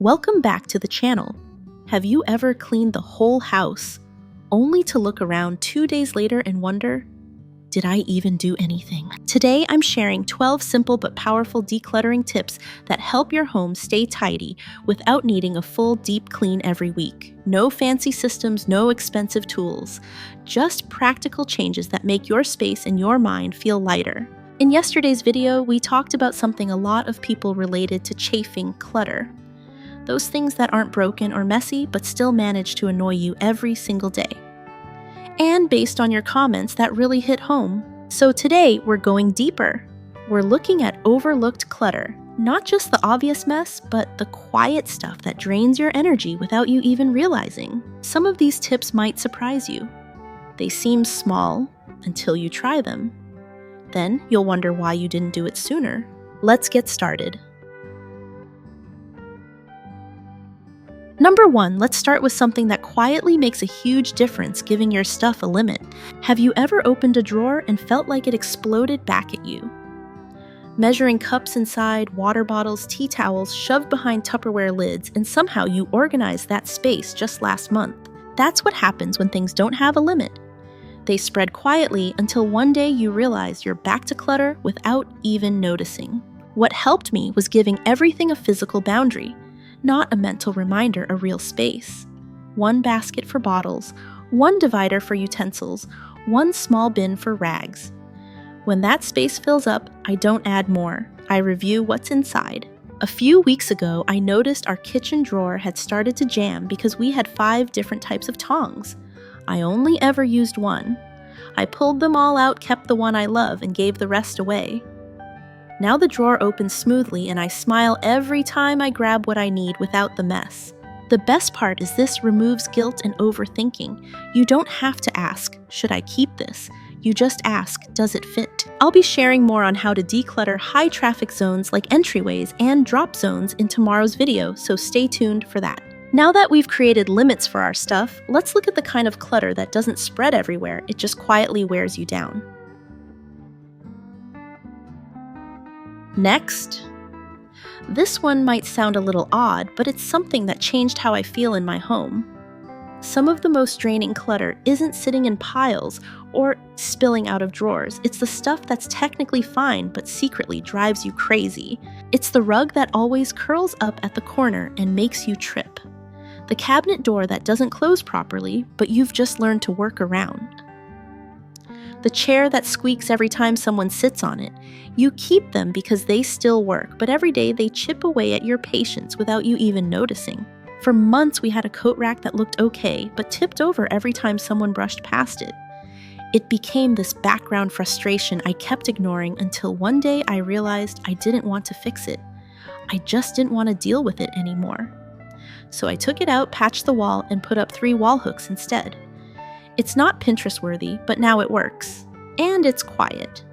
Welcome back to the channel. Have you ever cleaned the whole house, only to look around 2 days later and wonder, did I even do anything? Today I'm sharing 12 simple but powerful decluttering tips that help your home stay tidy without needing a full deep clean every week. No fancy systems, no expensive tools, just practical changes that make your space and your mind feel lighter. In yesterday's video, we talked about something a lot of people related to chafing clutter. Those things that aren't broken or messy but still manage to annoy you every single day. And based on your comments, that really hit home. So today, we're going deeper. We're looking at overlooked clutter. Not just the obvious mess, but the quiet stuff that drains your energy without you even realizing. Some of these tips might surprise you. They seem small until you try them. Then you'll wonder why you didn't do it sooner. Let's get started. Number 1, let's start with something that quietly makes a huge difference, giving your stuff a limit. Have you ever opened a drawer and felt like it exploded back at you? Measuring cups inside, water bottles, tea towels shoved behind Tupperware lids, and somehow you organized that space just last month. That's what happens when things don't have a limit. They spread quietly until one day you realize you're back to clutter without even noticing. What helped me was giving everything a physical boundary. Not a mental reminder, a real space. One basket for bottles, one divider for utensils, one small bin for rags. When that space fills up, I don't add more. I review what's inside. A few weeks ago, I noticed our kitchen drawer had started to jam because we had 5 different types of tongs. I only ever used one. I pulled them all out, kept the one I love, and gave the rest away. Now the drawer opens smoothly and I smile every time I grab what I need without the mess. The best part is this removes guilt and overthinking. You don't have to ask, should I keep this? You just ask, does it fit? I'll be sharing more on how to declutter high traffic zones like entryways and drop zones in tomorrow's video, so stay tuned for that. Now that we've created limits for our stuff, let's look at the kind of clutter that doesn't spread everywhere, it just quietly wears you down. Next, this one might sound a little odd, but it's something that changed how I feel in my home. Some of the most draining clutter isn't sitting in piles or spilling out of drawers. It's the stuff that's technically fine but secretly drives you crazy. It's the rug that always curls up at the corner and makes you trip. The cabinet door that doesn't close properly, but you've just learned to work around. The chair that squeaks every time someone sits on it. You keep them because they still work, but every day they chip away at your patience without you even noticing. For months we had a coat rack that looked okay, but tipped over every time someone brushed past it. It became this background frustration I kept ignoring until one day I realized I didn't want to fix it. I just didn't want to deal with it anymore. So I took it out, patched the wall, and put up 3 wall hooks instead. It's not Pinterest worthy, but now it works. And it's quiet.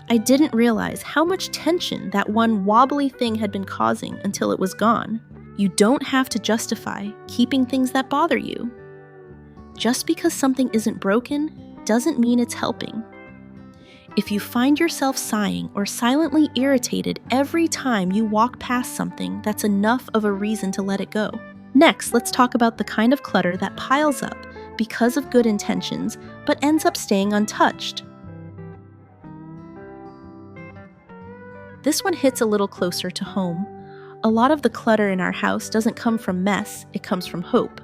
I didn't realize how much tension that one wobbly thing had been causing until it was gone. You don't have to justify keeping things that bother you. Just because something isn't broken doesn't mean it's helping. If you find yourself sighing or silently irritated every time you walk past something, that's enough of a reason to let it go. Next, let's talk about the kind of clutter that piles up because of good intentions, but ends up staying untouched. This one hits a little closer to home. A lot of the clutter in our house doesn't come from mess, it comes from hope.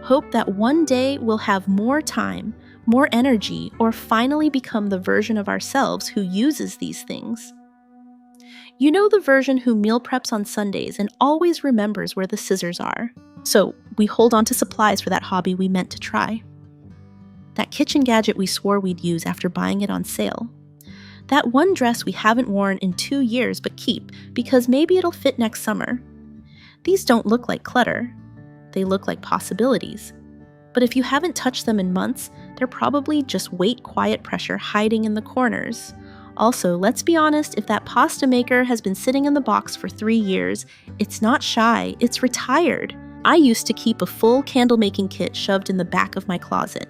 Hope that one day we'll have more time, more energy, or finally become the version of ourselves who uses these things. You know, the version who meal preps on Sundays and always remembers where the scissors are. So we hold on to supplies for that hobby we meant to try. That kitchen gadget we swore we'd use after buying it on sale. That one dress we haven't worn in 2 years but keep because maybe it'll fit next summer. These don't look like clutter. They look like possibilities. But if you haven't touched them in months, they're probably just weight quiet pressure hiding in the corners. Also, let's be honest, if that pasta maker has been sitting in the box for 3 years, it's not shy, it's retired. I used to keep a full candle making kit shoved in the back of my closet.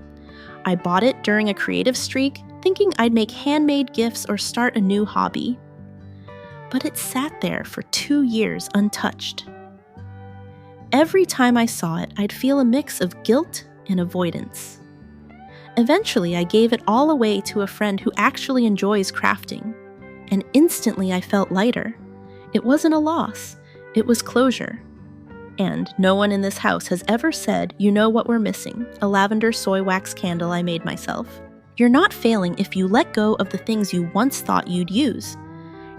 I bought it during a creative streak, thinking I'd make handmade gifts or start a new hobby. But it sat there for 2 years untouched. Every time I saw it, I'd feel a mix of guilt and avoidance. Eventually, I gave it all away to a friend who actually enjoys crafting, and instantly I felt lighter. It wasn't a loss, it was closure. And no one in this house has ever said, "You know what we're missing, a lavender soy wax candle I made myself." You're not failing if you let go of the things you once thought you'd use.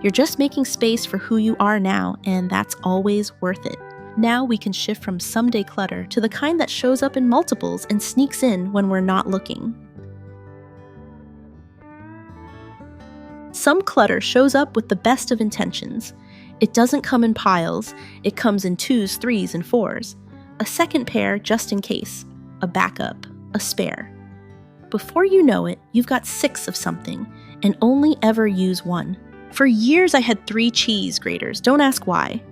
You're just making space for who you are now, and that's always worth it. Now we can shift from someday clutter to the kind that shows up in multiples and sneaks in when we're not looking. Some clutter shows up with the best of intentions. It doesn't come in piles, it comes in 2s, 3s, and 4s. A second pair just in case, a backup, a spare. Before you know it, you've got 6 of something, and only ever use 1. For years I had 3 cheese graters, don't ask why.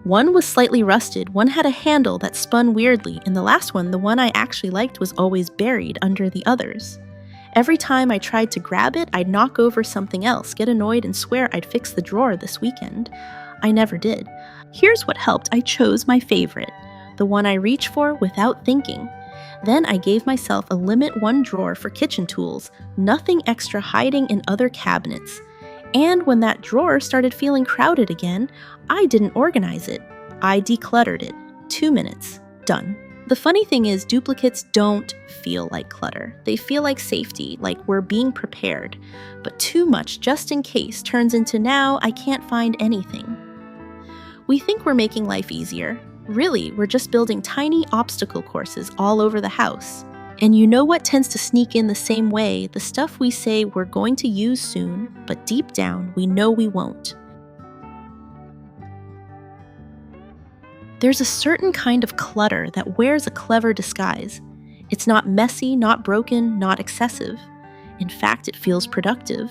One was slightly rusted, one had a handle that spun weirdly, and the last one, the one I actually liked, was always buried under the others. Every time I tried to grab it, I'd knock over something else, get annoyed, and swear I'd fix the drawer this weekend. I never did. Here's what helped. I chose my favorite, the one I reach for without thinking. Then I gave myself a limit 1 drawer for kitchen tools, nothing extra hiding in other cabinets. And when that drawer started feeling crowded again, I didn't organize it. I decluttered it. 2 minutes. Done. The funny thing is, duplicates don't feel like clutter. They feel like safety, like we're being prepared. But too much just in case turns into now I can't find anything. We think we're making life easier. Really, we're just building tiny obstacle courses all over the house. And you know what tends to sneak in the same way? The stuff we say we're going to use soon, but deep down we know we won't. There's a certain kind of clutter that wears a clever disguise. It's not messy, not broken, not excessive. In fact, it feels productive.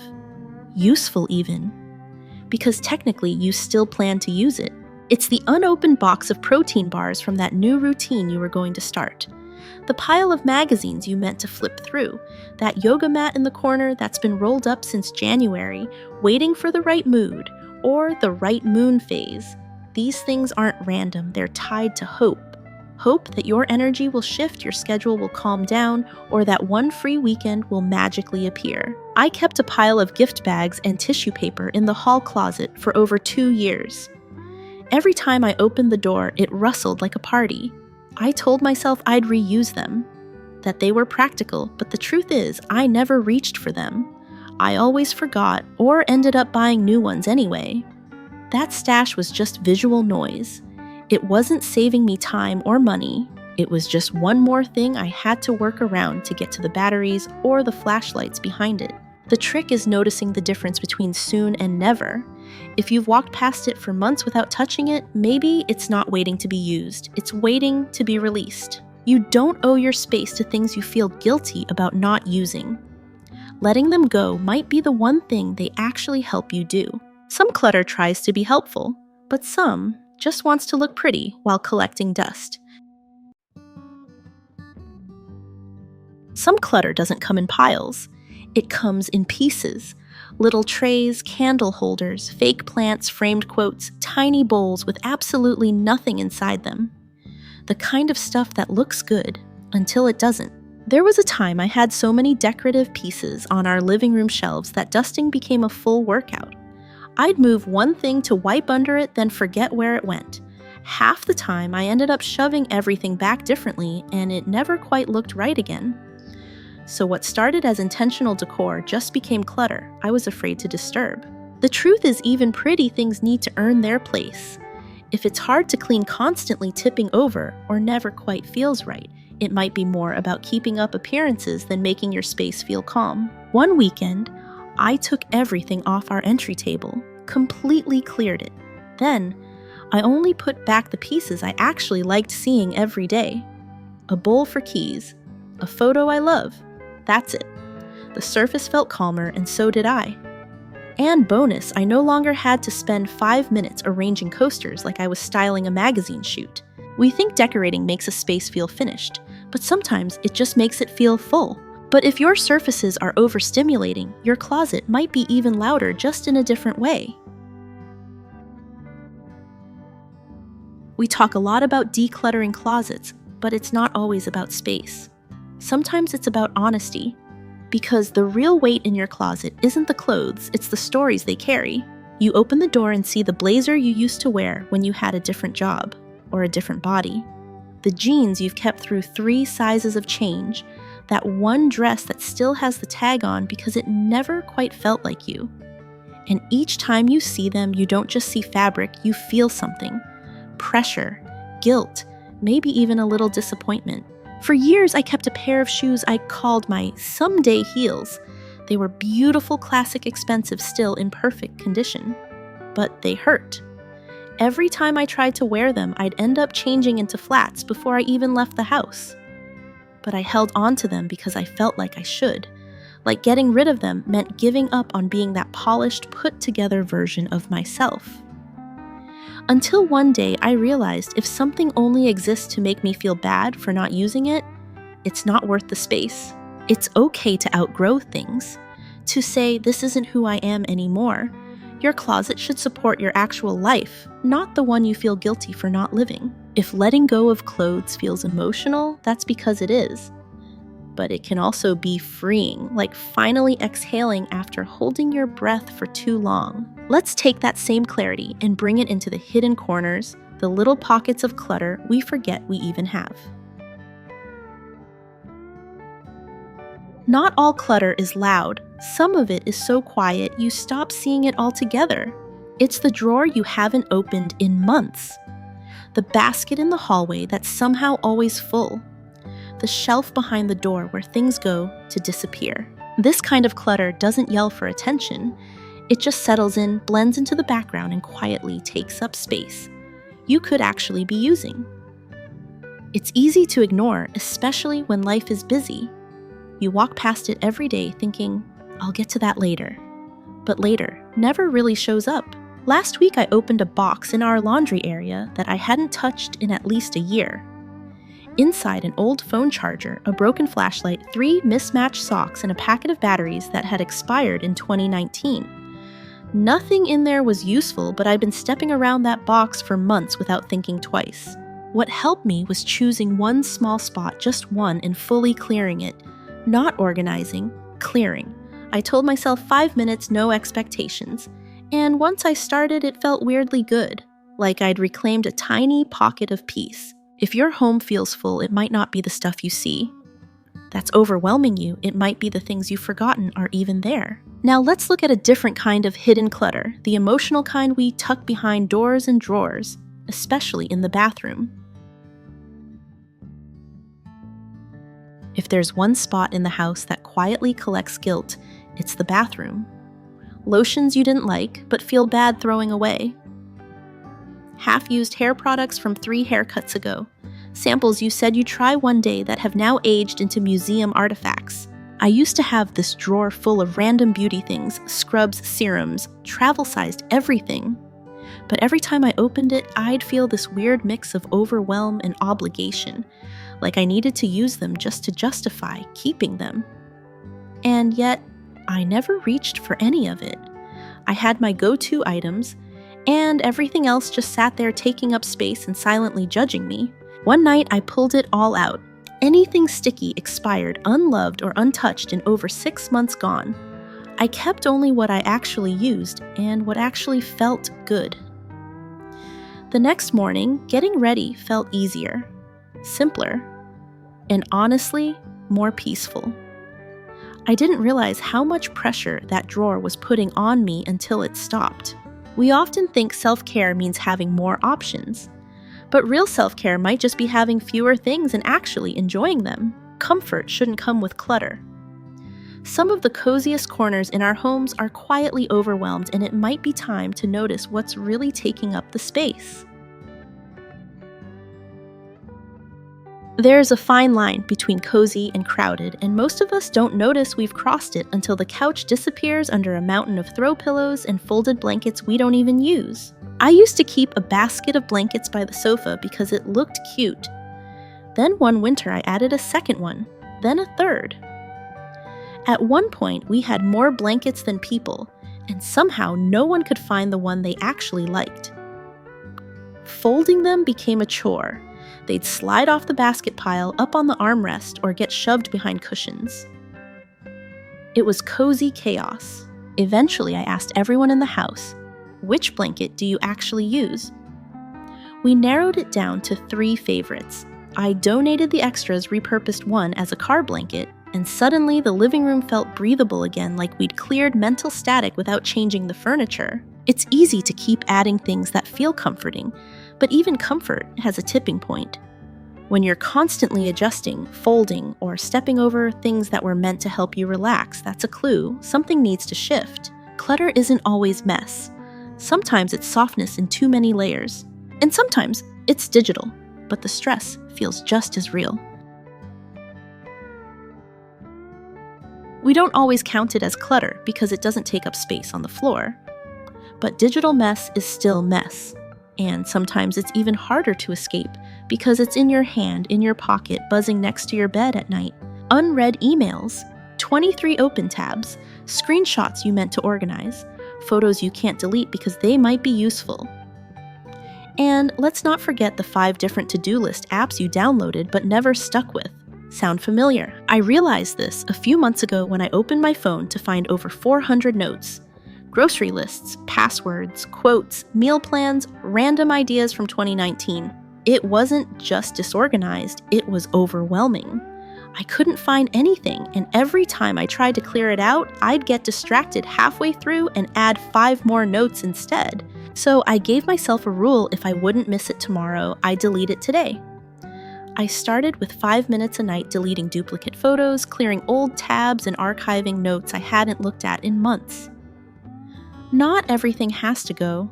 Useful even. Because technically you still plan to use it. It's the unopened box of protein bars from that new routine you were going to start. The pile of magazines you meant to flip through. That yoga mat in the corner that's been rolled up since January, waiting for the right mood, or the right moon phase. These things aren't random, they're tied to hope. Hope that your energy will shift, your schedule will calm down, or that one free weekend will magically appear. I kept a pile of gift bags and tissue paper in the hall closet for over 2 years. Every time I opened the door, it rustled like a party. I told myself I'd reuse them, that they were practical, but the truth is, I never reached for them. I always forgot, or ended up buying new ones anyway. That stash was just visual noise. It wasn't saving me time or money. It was just one more thing I had to work around to get to the batteries or the flashlights behind it. The trick is noticing the difference between soon and never. If you've walked past it for months without touching it, maybe it's not waiting to be used. It's waiting to be released. You don't owe your space to things you feel guilty about not using. Letting them go might be the one thing they actually help you do. Some clutter tries to be helpful, but some just wants to look pretty while collecting dust. Some clutter doesn't come in piles. It comes in pieces. Little trays, candle holders, fake plants, framed quotes, tiny bowls with absolutely nothing inside them. The kind of stuff that looks good until it doesn't. There was a time I had so many decorative pieces on our living room shelves that dusting became a full workout. I'd move one thing to wipe under it, then forget where it went. Half the time, I ended up shoving everything back differently, and it never quite looked right again. So what started as intentional decor just became clutter I was afraid to disturb. The truth is, even pretty things need to earn their place. If it's hard to clean constantly tipping over or never quite feels right, it might be more about keeping up appearances than making your space feel calm. One weekend, I took everything off our entry table, completely cleared it. Then, I only put back the pieces I actually liked seeing every day. A bowl for keys, a photo I love. That's it. The surface felt calmer, and so did I. And bonus, I no longer had to spend 5 minutes arranging coasters like I was styling a magazine shoot. We think decorating makes a space feel finished, but sometimes it just makes it feel full. But if your surfaces are overstimulating, your closet might be even louder, just in a different way. We talk a lot about decluttering closets, but it's not always about space. Sometimes it's about honesty, because the real weight in your closet isn't the clothes, it's the stories they carry. You open the door and see the blazer you used to wear when you had a different job or a different body, the jeans you've kept through 3 sizes of change, that one dress that still has the tag on because it never quite felt like you. And each time you see them, you don't just see fabric, you feel something. Pressure, guilt, maybe even a little disappointment. For years, I kept a pair of shoes I called my someday heels. They were beautiful, classic, expensive, still in perfect condition. But they hurt. Every time I tried to wear them, I'd end up changing into flats before I even left the house. But I held on to them because I felt like I should. Like getting rid of them meant giving up on being that polished, put-together version of myself. Until one day I realized if something only exists to make me feel bad for not using it, it's not worth the space. It's okay to outgrow things, to say this isn't who I am anymore. Your closet should support your actual life, not the one you feel guilty for not living. If letting go of clothes feels emotional, that's because it is. But it can also be freeing, like finally exhaling after holding your breath for too long. Let's take that same clarity and bring it into the hidden corners, the little pockets of clutter we forget we even have. Not all clutter is loud. Some of it is so quiet you stop seeing it altogether. It's the drawer you haven't opened in months. The basket in the hallway that's somehow always full. The shelf behind the door where things go to disappear. This kind of clutter doesn't yell for attention. It just settles in, blends into the background, and quietly takes up space you could actually be using. It's easy to ignore, especially when life is busy. You walk past it every day thinking, I'll get to that later. But later never really shows up. Last week I opened a box in our laundry area that I hadn't touched in at least a year. Inside, an old phone charger, a broken flashlight, 3 mismatched socks, and a packet of batteries that had expired in 2019. Nothing in there was useful, but I'd been stepping around that box for months without thinking twice. What helped me was choosing one small spot, just one, and fully clearing it. Not organizing, clearing. I told myself 5 minutes, no expectations. And once I started, it felt weirdly good, like I'd reclaimed a tiny pocket of peace. If your home feels full, it might not be the stuff you see that's overwhelming you. It might be the things you've forgotten are even there. Now let's look at a different kind of hidden clutter, the emotional kind we tuck behind doors and drawers, especially in the bathroom. If there's one spot in the house that quietly collects guilt, it's the bathroom. Lotions you didn't like, but feel bad throwing away. Half-used hair products from 3 haircuts ago. Samples you said you'd try one day that have now aged into museum artifacts. I used to have this drawer full of random beauty things, scrubs, serums, travel-sized everything. But every time I opened it, I'd feel this weird mix of overwhelm and obligation, like I needed to use them just to justify keeping them. And yet, I never reached for any of it. I had my go-to items, and everything else just sat there taking up space and silently judging me. One night, I pulled it all out. Anything sticky, expired, unloved, or untouched in over 6 months gone. I kept only what I actually used and what actually felt good. The next morning, getting ready felt easier, simpler, and honestly, more peaceful. I didn't realize how much pressure that drawer was putting on me until it stopped. We often think self-care means having more options. But real self-care might just be having fewer things and actually enjoying them. Comfort shouldn't come with clutter. Some of the coziest corners in our homes are quietly overwhelmed, and it might be time to notice what's really taking up the space. There's a fine line between cozy and crowded, and most of us don't notice we've crossed it until the couch disappears under a mountain of throw pillows and folded blankets we don't even use. I used to keep a basket of blankets by the sofa because it looked cute. Then one winter I added a second one, then a third. At one point we had more blankets than people, and somehow no one could find the one they actually liked. Folding them became a chore. They'd slide off the basket pile up on the armrest or get shoved behind cushions. It was cozy chaos. Eventually, I asked everyone in the house, which blanket do you actually use? We narrowed it down to 3 favorites. I donated the extras, repurposed one as a car blanket, and suddenly the living room felt breathable again, like we'd cleared mental static without changing the furniture. It's easy to keep adding things that feel comforting, but even comfort has a tipping point. When you're constantly adjusting, folding, or stepping over things that were meant to help you relax, that's a clue. Something needs to shift. Clutter isn't always mess. Sometimes it's softness in too many layers. And sometimes it's digital, but the stress feels just as real. We don't always count it as clutter because it doesn't take up space on the floor. But digital mess is still mess. And sometimes it's even harder to escape because it's in your hand, in your pocket, buzzing next to your bed at night. Unread emails, 23 open tabs, screenshots you meant to organize, photos you can't delete because they might be useful. And let's not forget the 5 different to-do list apps you downloaded but never stuck with. Sound familiar? I realized this a few months ago when I opened my phone to find over 400 notes. Grocery lists, passwords, quotes, meal plans, random ideas from 2019. It wasn't just disorganized, it was overwhelming. I couldn't find anything, and every time I tried to clear it out, I'd get distracted halfway through and add 5 more notes instead. So I gave myself a rule: if I wouldn't miss it tomorrow, I'd delete it today. I started with 5 minutes a night deleting duplicate photos, clearing old tabs, and archiving notes I hadn't looked at in months. Not everything has to go,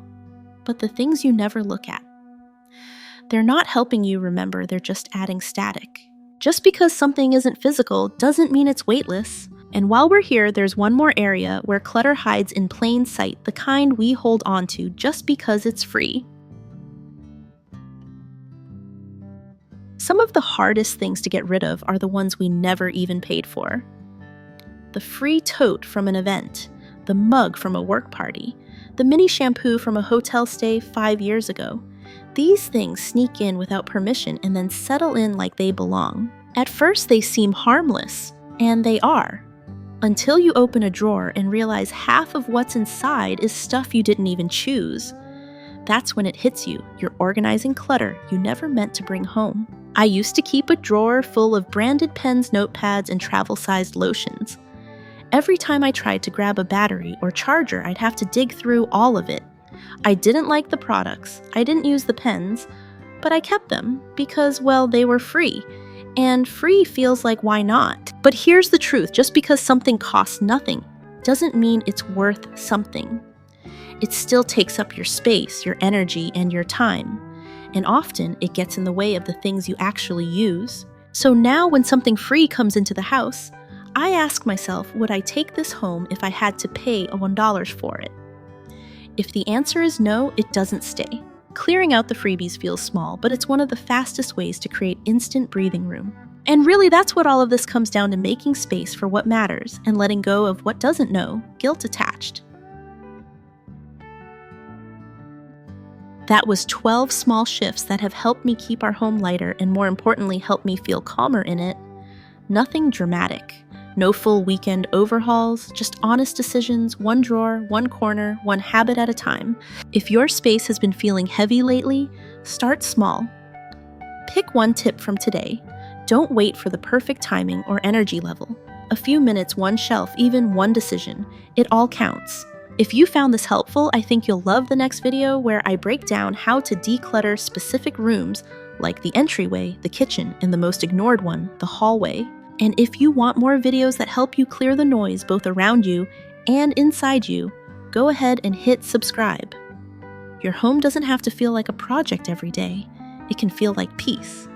but the things you never look at. They're not helping you remember, they're just adding static. Just because something isn't physical doesn't mean it's weightless. And while we're here, there's one more area where clutter hides in plain sight, the kind we hold on to just because it's free. Some of the hardest things to get rid of are the ones we never even paid for. The free tote from an event, the mug from a work party, the mini shampoo from a hotel stay 5 years ago. These things sneak in without permission and then settle in like they belong. At first they seem harmless, and they are, until you open a drawer and realize half of what's inside is stuff you didn't even choose. That's when it hits you. You're organizing clutter you never meant to bring home. I used to keep a drawer full of branded pens, notepads, and travel-sized lotions. Every time I tried to grab a battery or charger, I'd have to dig through all of it. I didn't like the products, I didn't use the pens, but I kept them because, well, they were free. And free feels like, why not? But here's the truth: just because something costs nothing doesn't mean it's worth something. It still takes up your space, your energy, and your time. And often it gets in the way of the things you actually use. So now when something free comes into the house, I ask myself, would I take this home if I had to pay $1 for it? If the answer is no, it doesn't stay. Clearing out the freebies feels small, but it's one of the fastest ways to create instant breathing room. And really, that's what all of this comes down to: making space for what matters and letting go of what doesn't know, guilt attached. That was 12 small shifts that have helped me keep our home lighter and, more importantly, helped me feel calmer in it. Nothing dramatic. No full weekend overhauls, just honest decisions, one drawer, one corner, one habit at a time. If your space has been feeling heavy lately, start small. Pick one tip from today. Don't wait for the perfect timing or energy level. A few minutes, one shelf, even one decision. It all counts. If you found this helpful, I think you'll love the next video where I break down how to declutter specific rooms like the entryway, the kitchen, and the most ignored one, the hallway. And if you want more videos that help you clear the noise both around you and inside you, go ahead and hit subscribe. Your home doesn't have to feel like a project every day. It can feel like peace.